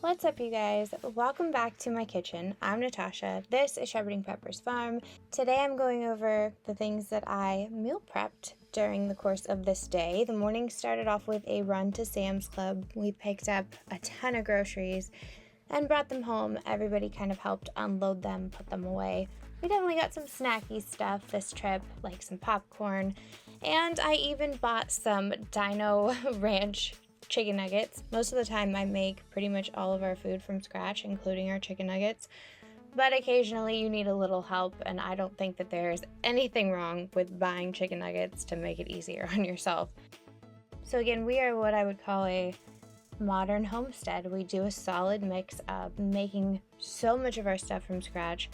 What's up, you guys? Welcome back to my kitchen. I'm Natasha. This is Shepherding Pepper's Farm. Today I'm going over the things that I meal prepped during the course of this day. The morning started off with a run to Sam's Club. We picked up a ton of groceries and brought them home. Everybody kind of helped unload them, put them away. We definitely got some snacky stuff this trip, like some popcorn, and I even bought some Dino Ranch chicken nuggets. Most of the time I make pretty much all of our food from scratch, including our chicken nuggets, but occasionally you need a little help, and I don't think that there's anything wrong with buying chicken nuggets to make it easier on yourself. So again, we are what I would call a modern homestead. We do a solid mix of making so much of our stuff from scratch,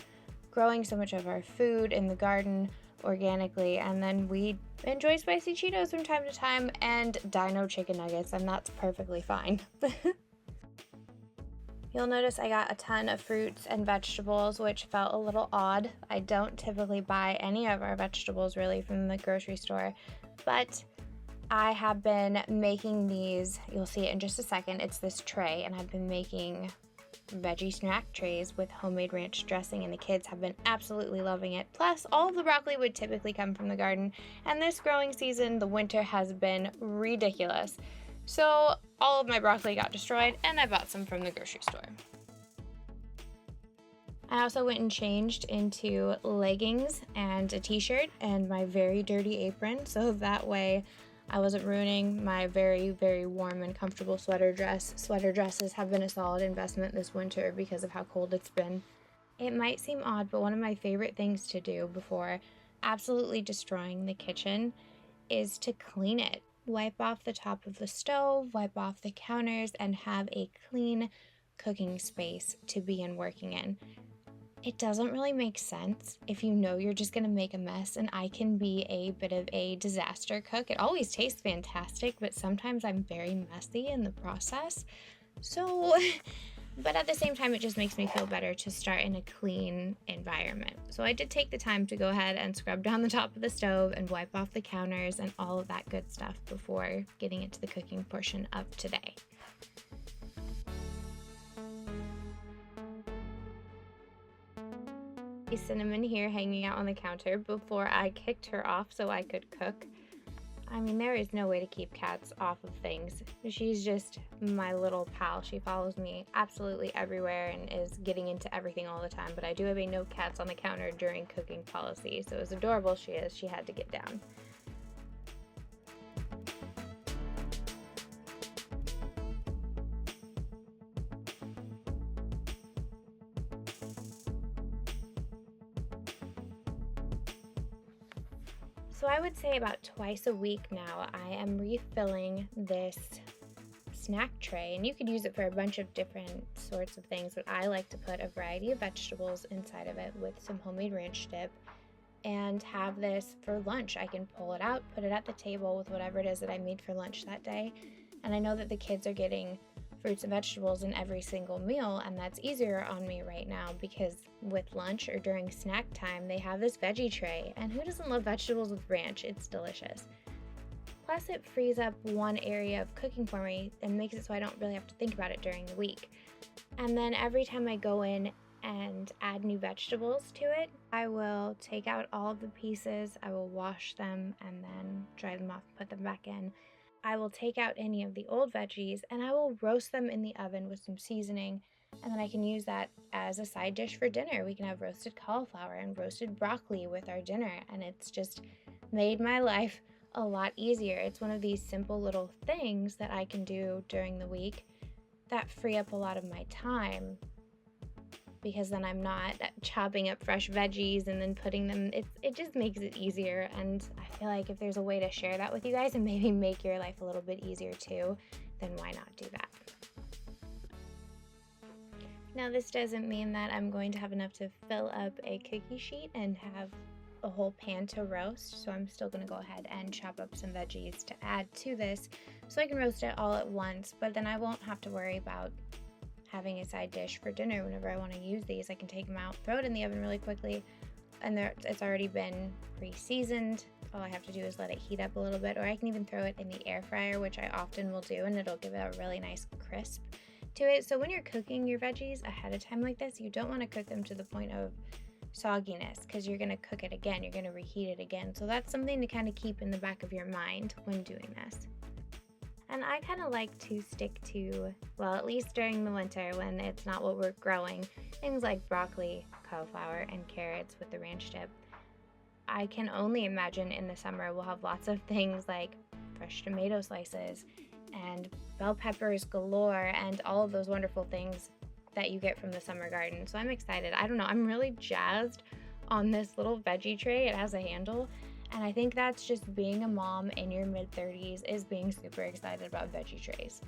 growing so much of our food in the garden organically, and then we enjoy spicy Cheetos from time to time and Dino chicken nuggets, and that's perfectly fine. You'll notice I got a ton of fruits and vegetables, which felt a little odd. I don't typically buy any of our vegetables really from the grocery store, but I have been making these. You'll see it in just a second. It's this tray, and I've been making veggie snack trays with homemade ranch dressing, and the kids have been absolutely loving it. Plus, all of the broccoli would typically come from the garden, and this growing season, the winter has been ridiculous. So all of my broccoli got destroyed, and I bought some from the grocery store. I also went and changed into leggings and a t-shirt and my very dirty apron, so that way I wasn't ruining my very, very warm and comfortable sweater dress. Sweater dresses have been a solid investment this winter because of how cold it's been. It might seem odd, but one of my favorite things to do before absolutely destroying the kitchen is to clean it. Wipe off the top of the stove, wipe off the counters, and have a clean cooking space to begin working in. It doesn't really make sense if you know you're just gonna make a mess, and I can be a bit of a disaster cook. It always tastes fantastic, but sometimes I'm very messy in the process. So, but at the same time, it just makes me feel better to start in a clean environment. So I did take the time to go ahead and scrub down the top of the stove and wipe off the counters and all of that good stuff before getting into the cooking portion of today. Cinnamon here hanging out on the counter before I kicked her off so I could cook. I mean, there is no way to keep cats off of things. She's just my little pal. She follows me absolutely everywhere and is getting into everything all the time, but I do have a no cats on the counter during cooking policy, so as adorable she is, she had to get down. So I would say about twice a week now, I am refilling this snack tray, and you could use it for a bunch of different sorts of things, but I like to put a variety of vegetables inside of it with some homemade ranch dip and have this for lunch. I can pull it out, put it at the table with whatever it is that I made for lunch that day, and I know that the kids are getting fruits and vegetables in every single meal, and that's easier on me right now because with lunch or during snack time they have this veggie tray, and who doesn't love vegetables with ranch? It's delicious. Plus it frees up one area of cooking for me and makes it so I don't really have to think about it during the week. And then every time I go in and add new vegetables to it, I will take out all of the pieces, I will wash them and then dry them off and put them back in. I will take out any of the old veggies and I will roast them in the oven with some seasoning, and then I can use that as a side dish for dinner. We can have roasted cauliflower and roasted broccoli with our dinner, and it's just made my life a lot easier. It's one of these simple little things that I can do during the week that free up a lot of my time, because then I'm not chopping up fresh veggies and then putting them, it just makes it easier, and I feel like if there's a way to share that with you guys and maybe make your life a little bit easier too, then why not do that? Now this doesn't mean that I'm going to have enough to fill up a cookie sheet and have a whole pan to roast, so I'm still going to go ahead and chop up some veggies to add to this so I can roast it all at once, but then I won't have to worry about having a side dish for dinner. Whenever I want to use these, I can take them out, throw it in the oven really quickly, and it's already been pre-seasoned. All I have to do is let it heat up a little bit, or I can even throw it in the air fryer, which I often will do, and it'll give it a really nice crisp to it. So when you're cooking your veggies ahead of time like this, you don't want to cook them to the point of sogginess, because you're going to cook it again, you're going to reheat it again. So that's something to kind of keep in the back of your mind when doing this. And I kind of like to stick to, well, at least during the winter when it's not what we're growing, things like broccoli, cauliflower, and carrots with the ranch dip. I can only imagine in the summer we'll have lots of things like fresh tomato slices and bell peppers galore and all of those wonderful things that you get from the summer garden. So I'm excited. I don't know, I'm really jazzed on this little veggie tray. It has a handle, and I think that's just being a mom in your mid-30s is being super excited about veggie trays.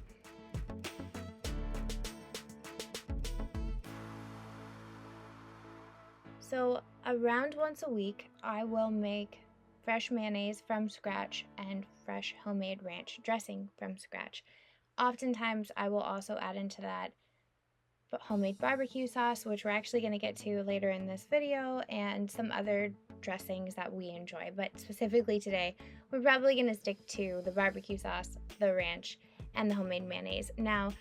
So around once a week, I will make fresh mayonnaise from scratch and fresh homemade ranch dressing from scratch. Oftentimes, I will also add into that homemade barbecue sauce, which we're actually going to get to later in this video, and some other dressings that we enjoy. But specifically today, we're probably going to stick to the barbecue sauce, the ranch, and the homemade mayonnaise. Now,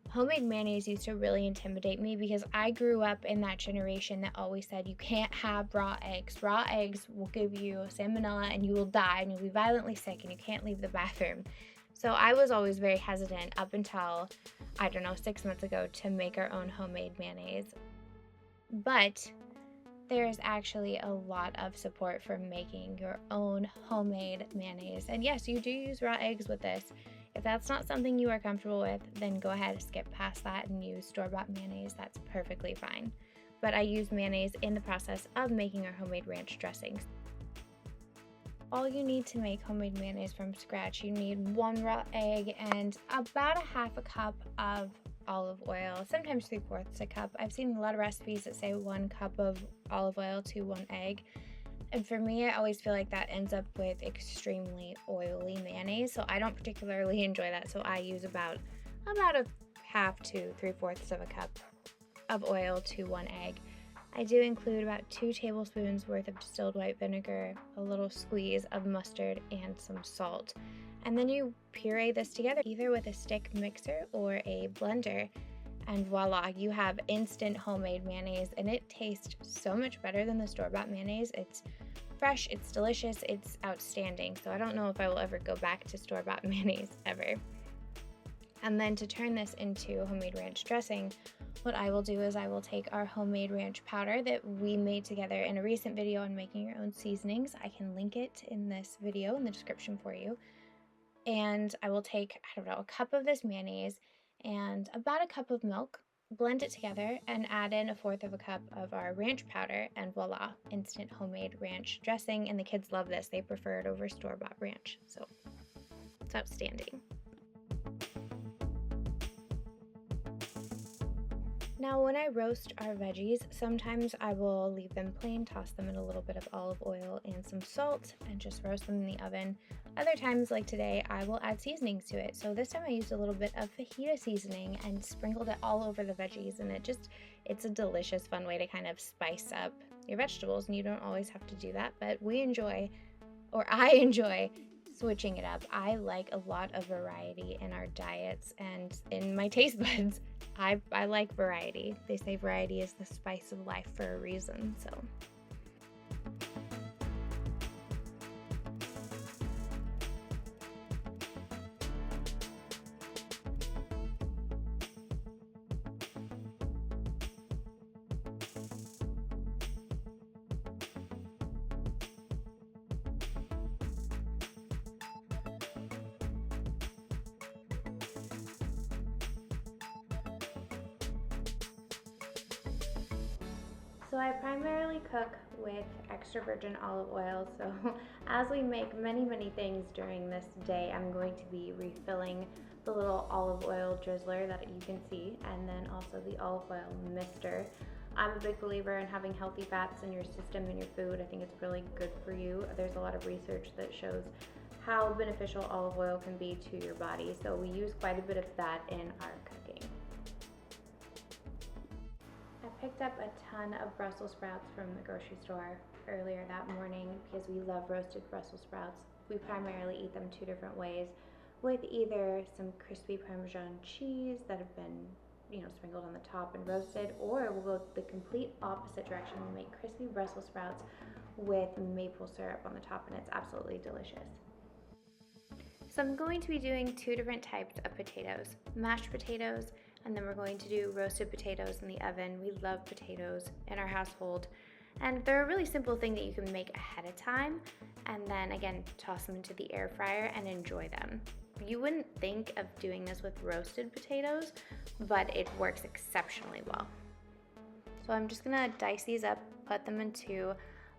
homemade mayonnaise used to really intimidate me because I grew up in that generation that always said you can't have raw eggs. Raw eggs will give you salmonella and you will die and you'll be violently sick and you can't leave the bathroom. So I was always very hesitant up until, I don't know, 6 months ago to make our own homemade mayonnaise. But there's actually a lot of support for making your own homemade mayonnaise. And yes, you do use raw eggs with this. If that's not something you are comfortable with, then go ahead and skip past that and use store-bought mayonnaise. That's perfectly fine. But I use mayonnaise in the process of making our homemade ranch dressings. All you need to make homemade mayonnaise from scratch, you need 1 raw egg and about a half a cup of olive oil, sometimes 3/4 a cup. I've seen a lot of recipes that say 1 cup of olive oil to 1 egg. And for me, I always feel like that ends up with extremely oily mayonnaise, so I don't particularly enjoy that. So I use about a half to 3/4 of a cup of oil to 1 egg. I do include about 2 tablespoons worth of distilled white vinegar, a little squeeze of mustard, and some salt. And then you puree this together either with a stick mixer or a blender, and voila, you have instant homemade mayonnaise, and it tastes so much better than the store-bought mayonnaise. It's fresh, it's delicious, it's outstanding. So I don't know if I will ever go back to store-bought mayonnaise ever. And then to turn this into homemade ranch dressing, what I will do is I will take our homemade ranch powder that we made together in a recent video on making your own seasonings. I can link it in this video in the description for you. And I will take, I don't know, a cup of this mayonnaise and about a cup of milk, blend it together, and add in 1/4 of a cup of our ranch powder, and voila, instant homemade ranch dressing. And the kids love this. They prefer it over store-bought ranch. So it's outstanding. Now, when I roast our veggies, sometimes I will leave them plain, toss them in a little bit of olive oil and some salt, and just roast them in the oven. Other times, like today, I will add seasonings to it. So this time I used a little bit of fajita seasoning and sprinkled it all over the veggies, and it's a delicious, fun way to kind of spice up your vegetables, and you don't always have to do that, but I enjoy switching it up. I like a lot of variety in our diets and in my taste buds. I like variety. They say variety is the spice of life for a reason, so. So I primarily cook with extra virgin olive oil, so as we make many things during this day, I'm going to be refilling the little olive oil drizzler that you can see, and then also the olive oil mister. I'm a big believer in having healthy fats in your system and your food. I think it's really good for you. There's a lot of research that shows how beneficial olive oil can be to your body, so we use quite a bit of that in our cooking. I picked up a ton of Brussels sprouts from the grocery store earlier that morning because we love roasted Brussels sprouts. We primarily eat them 2 different ways. with either some crispy Parmesan cheese that have been, sprinkled on the top and roasted, or we'll go the complete opposite direction and make crispy Brussels sprouts with maple syrup on the top, and it's absolutely delicious. So I'm going to be doing two different types of potatoes, mashed potatoes, and then we're going to do roasted potatoes in the oven. We love potatoes in our household, and they're a really simple thing that you can make ahead of time, and then again, toss them into the air fryer and enjoy them. You wouldn't think of doing this with roasted potatoes, but it works exceptionally well. So I'm just gonna dice these up, put them into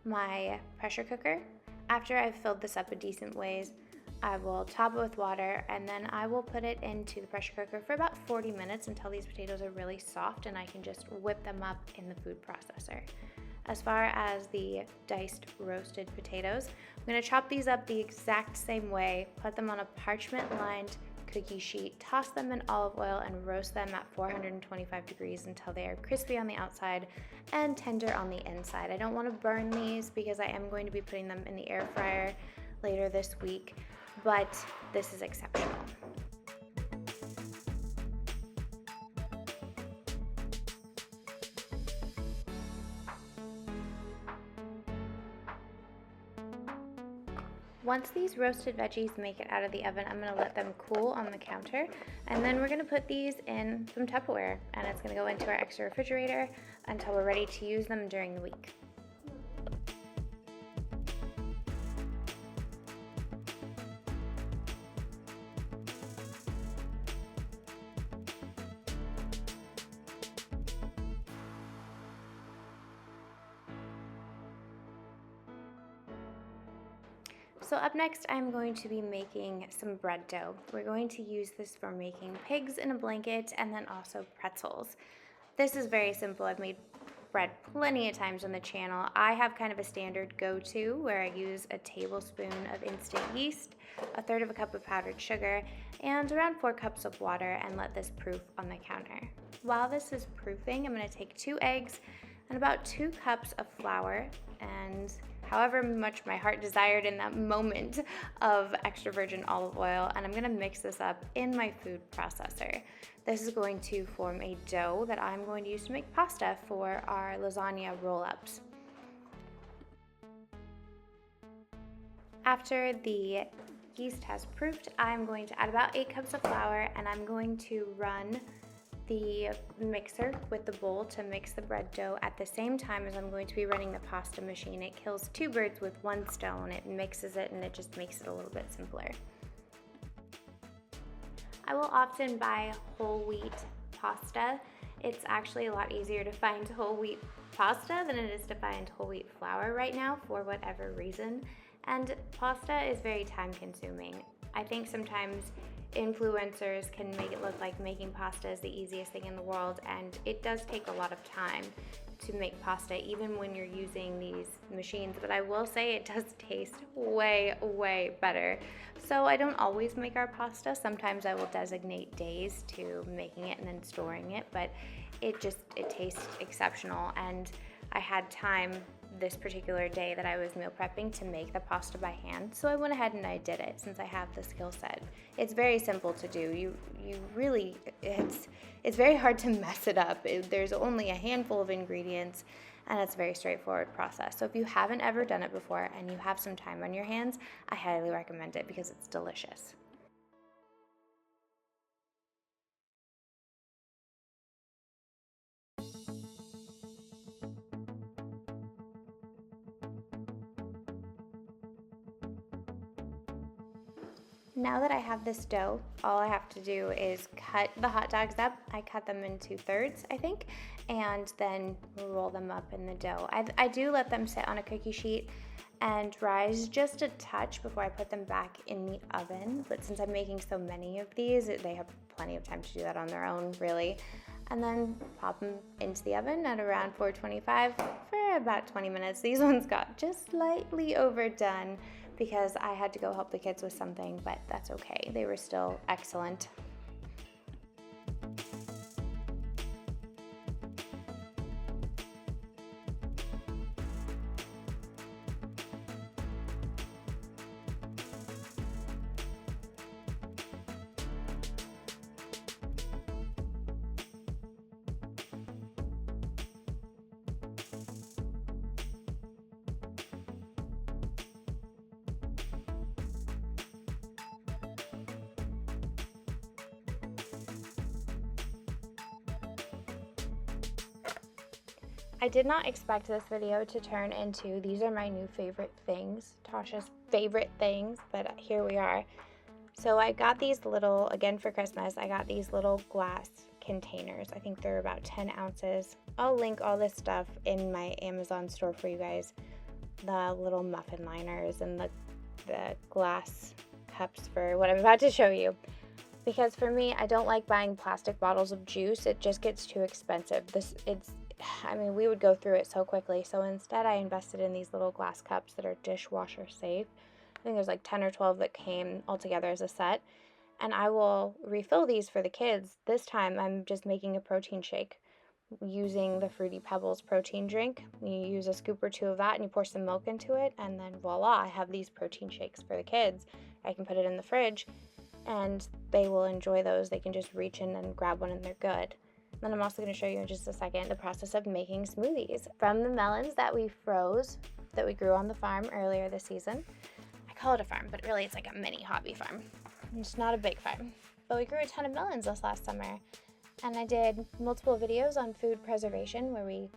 my pressure cooker. After I've filled this up a decent ways, I will top it with water, and then I will put it into the pressure cooker for about 40 minutes until these potatoes are really soft and I can just whip them up in the food processor. As far as the diced roasted potatoes, I'm gonna chop these up the exact same way, put them on a parchment-lined cookie sheet, toss them in olive oil, and roast them at 425 degrees until they are crispy on the outside and tender on the inside. I don't wanna burn these because I am going to be putting them in the air fryer later this week, but this is exceptional. Once these roasted veggies make it out of the oven, I'm gonna let them cool on the counter, and then we're gonna put these in some Tupperware, and it's gonna go into our extra refrigerator until we're ready to use them during the week. So up next, I'm going to be making some bread dough. We're going to use this for making pigs in a blanket and then also pretzels. This is very simple. I've made bread plenty of times on the channel. I have kind of a standard go-to where I use a tablespoon of instant yeast, a third of a cup of powdered sugar, and around 4 cups of water, and let this proof on the counter. While this is proofing, I'm going to take 2 eggs and about 2 cups of flour, and however much my heart desired in that moment, of extra virgin olive oil, and I'm gonna mix this up in my food processor. This is going to form a dough that I'm going to use to make pasta for our lasagna roll-ups. After the yeast has proofed, I'm going to add about 8 cups of flour, and I'm going to run the mixer with the bowl to mix the bread dough at the same time as I'm going to be running the pasta machine. It kills 2 birds with 1 stone. It mixes it and it just makes it a little bit simpler. I will often buy whole wheat pasta. It's actually a lot easier to find whole wheat pasta than it is to find whole wheat flour right now for whatever reason. And pasta is very time consuming. I think sometimes influencers can make it look like making pasta is the easiest thing in the world, and it does take a lot of time to make pasta even when you're using these machines, but I will say it does taste way, way better. So I don't always make our pasta. Sometimes I will designate days to making it and then storing it, but it tastes exceptional, and I had time this particular day that I was meal prepping to make the pasta by hand, so I went ahead and I did it since I have the skill set. It's very simple to do. You really, it's very hard to mess it up. There's only a handful of ingredients, and it's a very straightforward process. So if you haven't ever done it before and you have some time on your hands, I highly recommend it because it's delicious. Now that I have this dough, all I have to do is cut the hot dogs up. I cut them into thirds, I think, and then roll them up in the dough. I do let them sit on a cookie sheet and rise just a touch before I put them back in the oven, but since I'm making so many of these, they have plenty of time to do that on their own, really. And then pop them into the oven at around 425 for about 20 minutes. These ones got just slightly overdone because I had to go help the kids with something, but that's okay. They were still excellent. I did not expect this video to turn into these are my new favorite things, Tasha's favorite things, but here we are. So I got these little, again for Christmas, I got these little glass containers. I think they're about 10 ounces. I'll link all this stuff in my Amazon store for you guys. The little muffin liners and the glass cups for what I'm about to show you. Because for me, I don't like buying plastic bottles of juice. It just gets too expensive. We would go through it so quickly. So instead I invested in these little glass cups that are dishwasher safe. I think there's like 10 or 12 that came all together as a set. And I will refill these for the kids. This time I'm just making a protein shake using the Fruity Pebbles protein drink. You use a scoop or two of that and you pour some milk into it, and then voila, I have these protein shakes for the kids. I can put it in the fridge and they will enjoy those. They can just reach in and grab one and they're good. Then I'm also going to show you in just a second the process of making smoothies from the melons that we froze, that we grew on the farm earlier this season. I call it a farm, but really it's like a mini hobby farm. It's not a big farm. But we grew a ton of melons this last summer. And I did multiple videos on food preservation where we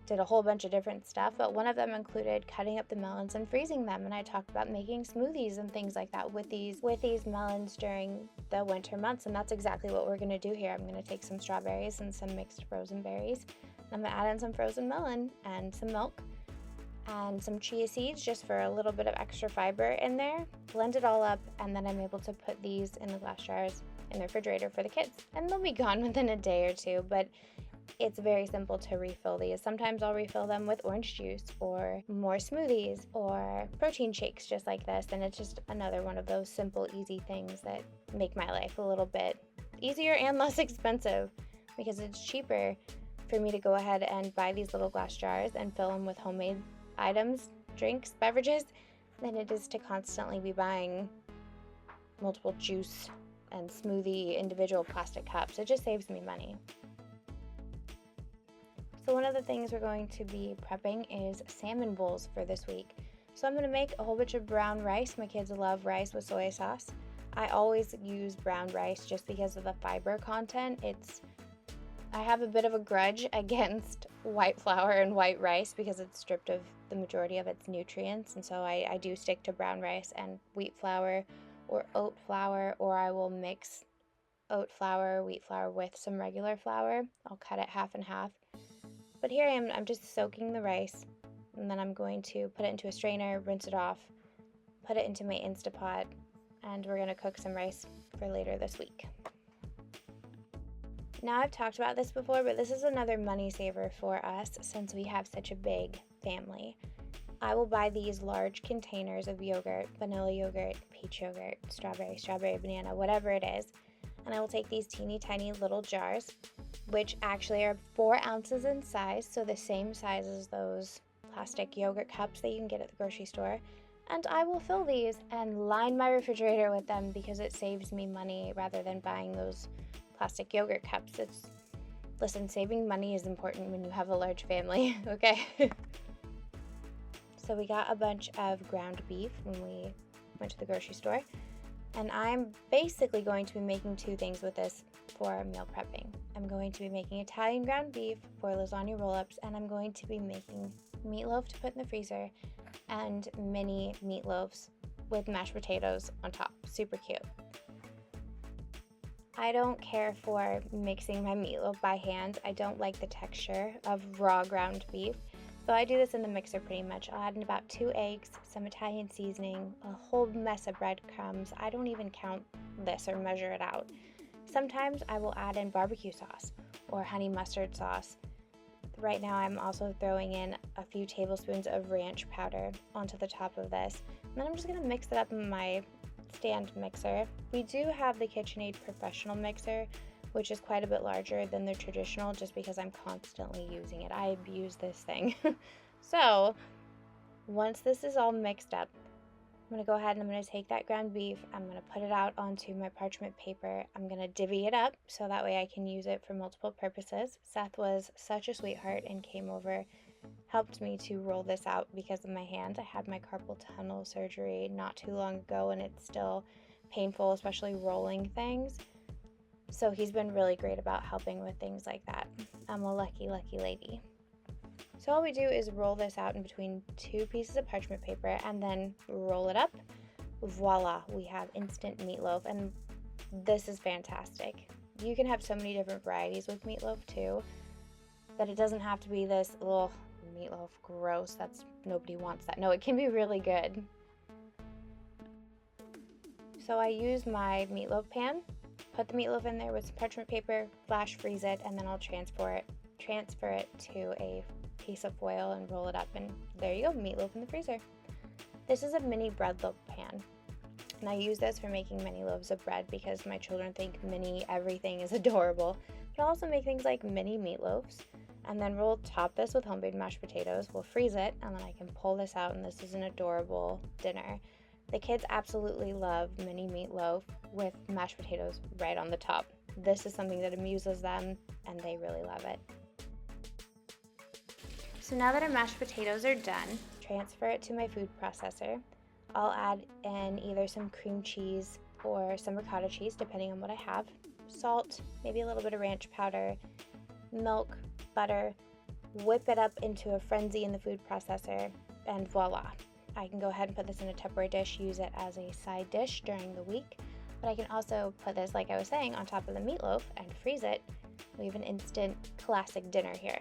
did a whole bunch of different stuff, but one of them included cutting up the melons and freezing them, and I talked about making smoothies and things like that with these melons during the winter months, and that's exactly what we're going to do here. I'm going to take some strawberries and some mixed frozen berries. I'm going to add in some frozen melon and some milk and some chia seeds just for a little bit of extra fiber in there, blend it all up, and then I'm able to put these in the glass jars in the refrigerator for the kids, and they'll be gone within a day or two, but it's very simple to refill these. Sometimes I'll refill them with orange juice or more smoothies or protein shakes just like this, and it's just another one of those simple, easy things that make my life a little bit easier and less expensive, because it's cheaper for me to go ahead and buy these little glass jars and fill them with homemade items, drinks, beverages, than it is to constantly be buying multiple juice and smoothie individual plastic cups. It just saves me money. So one of the things we're going to be prepping is salmon bowls for this week. So I'm going to make a whole bunch of brown rice. My kids love rice with soy sauce. I always use brown rice just because of the fiber content. I have a bit of a grudge against white flour and white rice because it's stripped of the majority of its nutrients, and so I do stick to brown rice and wheat flour or oat flour, or I will mix oat flour, wheat flour with some regular flour. I'll cut it half and half. But here I am, I'm just soaking the rice, and then I'm going to put it into a strainer, rinse it off, put it into my Instapot, and we're going to cook some rice for later this week. Now, I've talked about this before, but this is another money saver for us since we have such a big family. I will buy these large containers of yogurt, vanilla yogurt, peach yogurt, strawberry, banana, whatever it is, and I will take these teeny tiny little jars, which actually are 4 ounces in size, so the same size as those plastic yogurt cups that you can get at the grocery store, and I will fill these and line my refrigerator with them because it saves me money rather than buying those plastic yogurt cups. Listen, saving money is important when you have a large family, okay? So we got a bunch of ground beef when we went to the grocery store, and I'm basically going to be making 2 things with this for meal prepping. I'm going to be making Italian ground beef for lasagna roll-ups, and I'm going to be making meatloaf to put in the freezer and mini meatloaves with mashed potatoes on top. Super cute. I don't care for mixing my meatloaf by hand. I don't like the texture of raw ground beef. So I do this in the mixer pretty much. I'll add in about 2 eggs, some Italian seasoning, a whole mess of breadcrumbs. I don't even count this or measure it out. Sometimes I will add in barbecue sauce or honey mustard sauce. Right now I'm also throwing in a few tablespoons of ranch powder onto the top of this. And then I'm just going to mix it up in my stand mixer. We do have the KitchenAid professional mixer, which is quite a bit larger than the traditional just because I'm constantly using it. I abuse this thing. So once this is all mixed up, I'm going to go ahead and I'm going to take that ground beef, I'm going to put it out onto my parchment paper. I'm going to divvy it up so that way I can use it for multiple purposes. Seth was such a sweetheart and came over, helped me to roll this out because of my hand. I had my carpal tunnel surgery not too long ago and it's still painful, especially rolling things. So he's been really great about helping with things like that. I'm a lucky, lucky lady. So all we do is roll this out in between 2 pieces of parchment paper and then roll it up. Voila, we have instant meatloaf, and this is fantastic. You can have so many different varieties with meatloaf too, but it doesn't have to be this little meatloaf, gross, nobody wants that. No, it can be really good. So I use my meatloaf pan, put the meatloaf in there with some parchment paper, flash freeze it, and then I'll transfer it to a piece of foil and roll it up, and there you go, meatloaf in the freezer. This is a mini bread loaf pan, and I use this for making mini loaves of bread because my children think mini everything is adorable. But I'll also make things like mini meatloaves, and then we'll top this with homemade mashed potatoes. We'll freeze it, and then I can pull this out, and this is an adorable dinner. The kids absolutely love mini meatloaf with mashed potatoes right on the top. This is something that amuses them, and they really love it. So now that our mashed potatoes are done, transfer it to my food processor. I'll add in either some cream cheese or some ricotta cheese, depending on what I have, salt, maybe a little bit of ranch powder, milk, butter, whip it up into a frenzy in the food processor, and voila. I can go ahead and put this in a Tupperware dish, use it as a side dish during the week, but I can also put this, like I was saying, on top of the meatloaf and freeze it. We have an instant classic dinner here.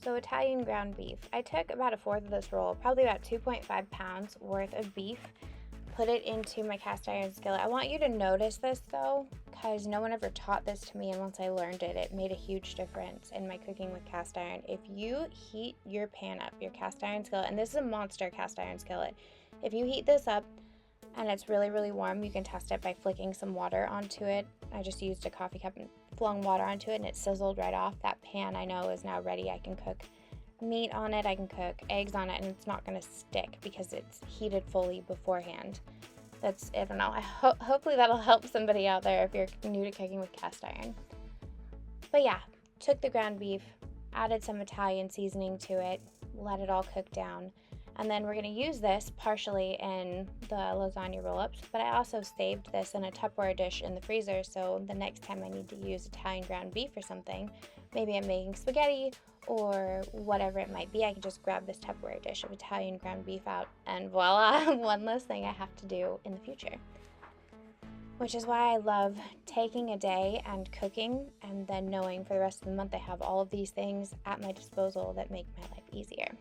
So Italian ground beef. I took about 1/4 of this roll, probably about 2.5 pounds worth of beef, put it into my cast iron skillet. I want you to notice this though, because no one ever taught this to me, and once I learned it, it made a huge difference in my cooking with cast iron. If you heat your pan up, your cast iron skillet, and this is a monster cast iron skillet, if you heat this up and it's really, really warm, you can test it by flicking some water onto it. I just used a coffee cup and flung water onto it, and it sizzled right off. That pan I know is now ready. I can cook meat on it, I can cook eggs on it, and it's not going to stick because it's heated fully beforehand. I don't know. Hopefully that'll help somebody out there if you're new to cooking with cast iron. But yeah, took the ground beef, added some Italian seasoning to it, let it all cook down. And then we're going to use this partially in the lasagna roll-ups, but I also saved this in a Tupperware dish in the freezer, so the next time I need to use Italian ground beef or something, maybe I'm making spaghetti or whatever it might be, I can just grab this Tupperware dish of Italian ground beef out, and voila, one less thing I have to do in the future. Which is why I love taking a day and cooking, and then knowing for the rest of the month I have all of these things at my disposal that make my life easier.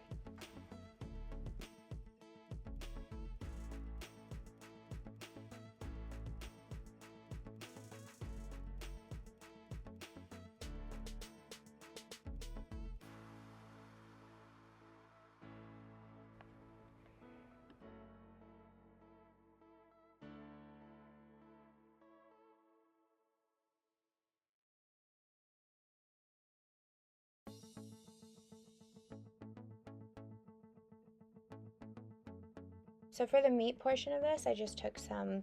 So for the meat portion of this, I just took some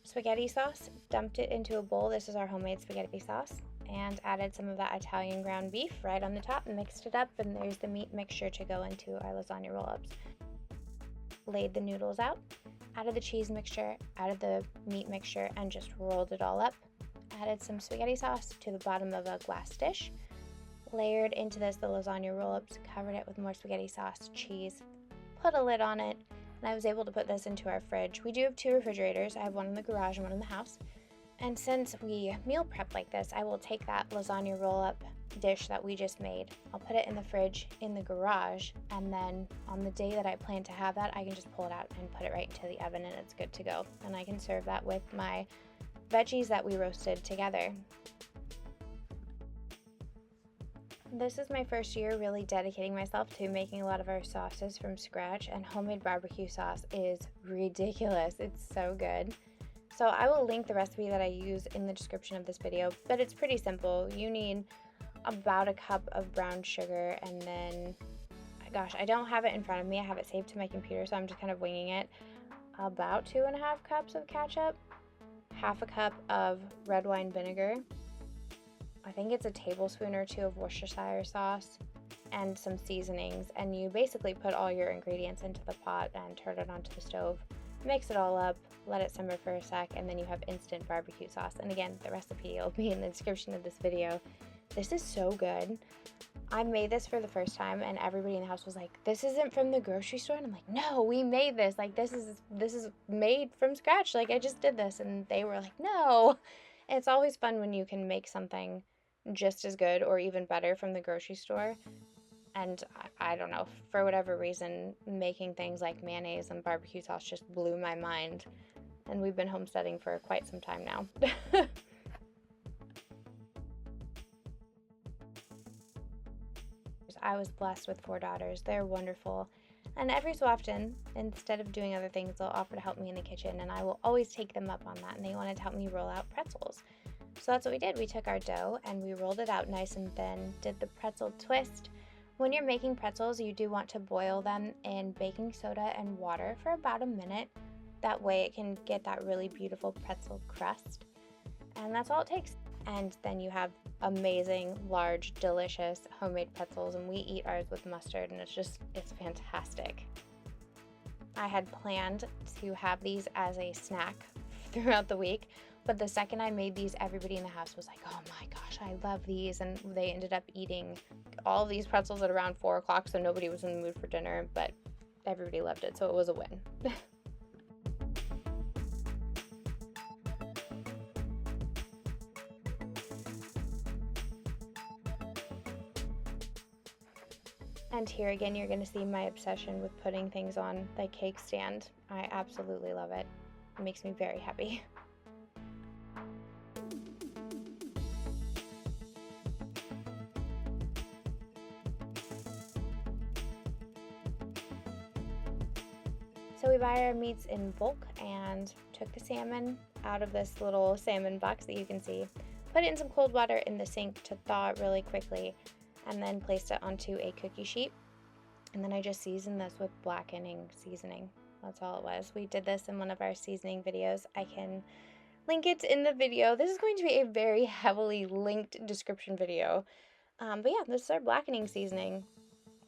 spaghetti sauce, dumped it into a bowl. This is our homemade spaghetti sauce, and added some of that Italian ground beef right on the top, mixed it up, and there's the meat mixture to go into our lasagna roll-ups. Laid the noodles out, added the cheese mixture, added the meat mixture, and just rolled it all up. Added some spaghetti sauce to the bottom of a glass dish, layered into this the lasagna roll-ups, covered it with more spaghetti sauce, cheese, put a lid on it, and I was able to put this into our fridge. We do have 2 refrigerators. I have one in the garage and one in the house. And since we meal prep like this, I will take that lasagna roll-up dish that we just made. I'll put it in the fridge in the garage, and then on the day that I plan to have that, I can just pull it out and put it right into the oven, and it's good to go. And I can serve that with my veggies that we roasted together. This is my first year really dedicating myself to making a lot of our sauces from scratch, and homemade barbecue sauce is ridiculous. It's so good. So I will link the recipe that I use in the description of this video, but it's pretty simple. You need about a cup of brown sugar, and then, gosh, I don't have it in front of me. I have it saved to my computer, so I'm just kind of winging it. About 2.5 cups of ketchup, half a cup of red wine vinegar, I think it's a tablespoon or 2 of Worcestershire sauce, and some seasonings. And you basically put all your ingredients into the pot and turn it onto the stove. Mix it all up, let it simmer for a sec, and then you have instant barbecue sauce. And again, the recipe will be in the description of this video. This is so good. I made this for the first time, and everybody in the house was like, "This isn't from the grocery store?" And I'm like, "No, we made this. Like, this is made from scratch. Like, I just did this." And they were like, "No." It's always fun when you can make something just as good or even better from the grocery store. And I don't know, for whatever reason, making things like mayonnaise and barbecue sauce just blew my mind. And we've been homesteading for quite some time now. I was blessed with 4 daughters. They're wonderful. And every so often, instead of doing other things, they'll offer to help me in the kitchen, and I will always take them up on that. And they wanted to help me roll out pretzels. So that's what we did. We took our dough and we rolled it out nice and thin, did the pretzel twist. When you're making pretzels, you do want to boil them in baking soda and water for about a minute. That way it can get that really beautiful pretzel crust. And that's all it takes. And then you have amazing, large, delicious homemade pretzels, and we eat ours with mustard, and it's fantastic. I had planned to have these as a snack throughout the week, but the second I made these, everybody in the house was like, "Oh my gosh, I love these," and they ended up eating all these pretzels at around 4 o'clock, so nobody was in the mood for dinner, but everybody loved it, so it was a win. And here again, you're going to see my obsession with putting things on the cake stand. I absolutely love it. It makes me very happy. So we buy our meats in bulk and took the salmon out of this little salmon box that you can see, put it in some cold water in the sink to thaw it really quickly, and then placed it onto a cookie sheet. And then I just seasoned this with blackening seasoning. That's all it was. We did this in one of our seasoning videos. I can link it in the video. This is going to be a very heavily linked description video. But yeah, this is our blackening seasoning.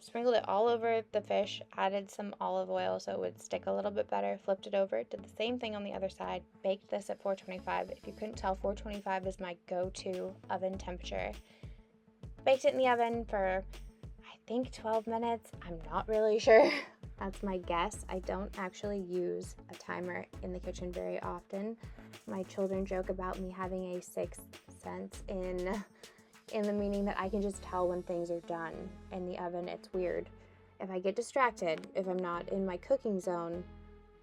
Sprinkled it all over the fish, added some olive oil so it would stick a little bit better, flipped it over, did the same thing on the other side, baked this at 425. If you couldn't tell, 425 is my go-to oven temperature. Baked it in the oven for, I think, 12 minutes. I'm not really sure. That's my guess. I don't actually use a timer in the kitchen very often. My children joke about me having a sixth sense in the meaning that I can just tell when things are done in the oven. It's weird. If I get distracted, if I'm not in my cooking zone,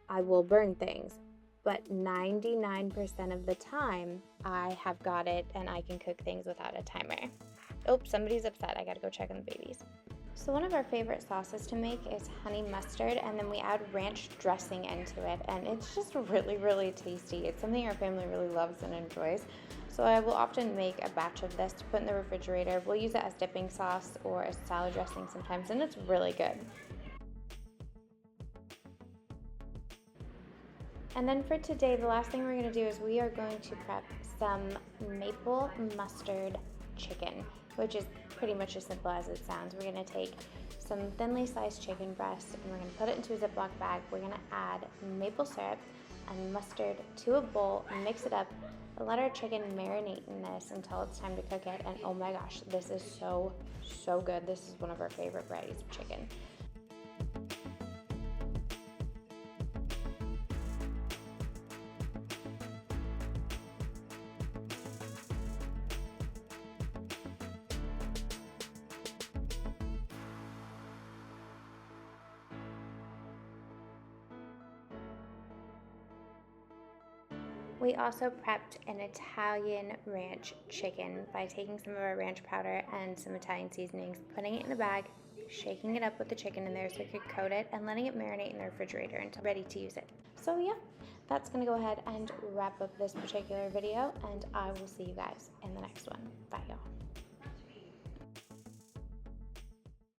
I will burn things. But 99% of the time, I have got it and I can cook things without a timer. Oh, somebody's upset. I gotta go check on the babies. So one of our favorite sauces to make is honey mustard, and then we add ranch dressing into it, and it's just really, really tasty. It's something our family really loves and enjoys. So I will often make a batch of this to put in the refrigerator. We'll use it as dipping sauce or as salad dressing sometimes, and it's really good. And then for today, the last thing we're going to do is we are going to prep some maple mustard chicken, which is pretty much as simple as it sounds. We're going to take some thinly sliced chicken breast and we're going to put it into a Ziploc bag. We're going to add maple syrup and mustard to a bowl, mix it up, and let our chicken marinate in this until it's time to cook it. And oh my gosh, this is so, so good. This is one of our favorite varieties of chicken. We also prepped an Italian ranch chicken by taking some of our ranch powder and some Italian seasonings, putting it in a bag, shaking it up with the chicken in there so we could coat it, and letting it marinate in the refrigerator until ready to use it. So yeah, that's going to go ahead and wrap up this particular video, and I will see you guys in the next one. Bye, y'all.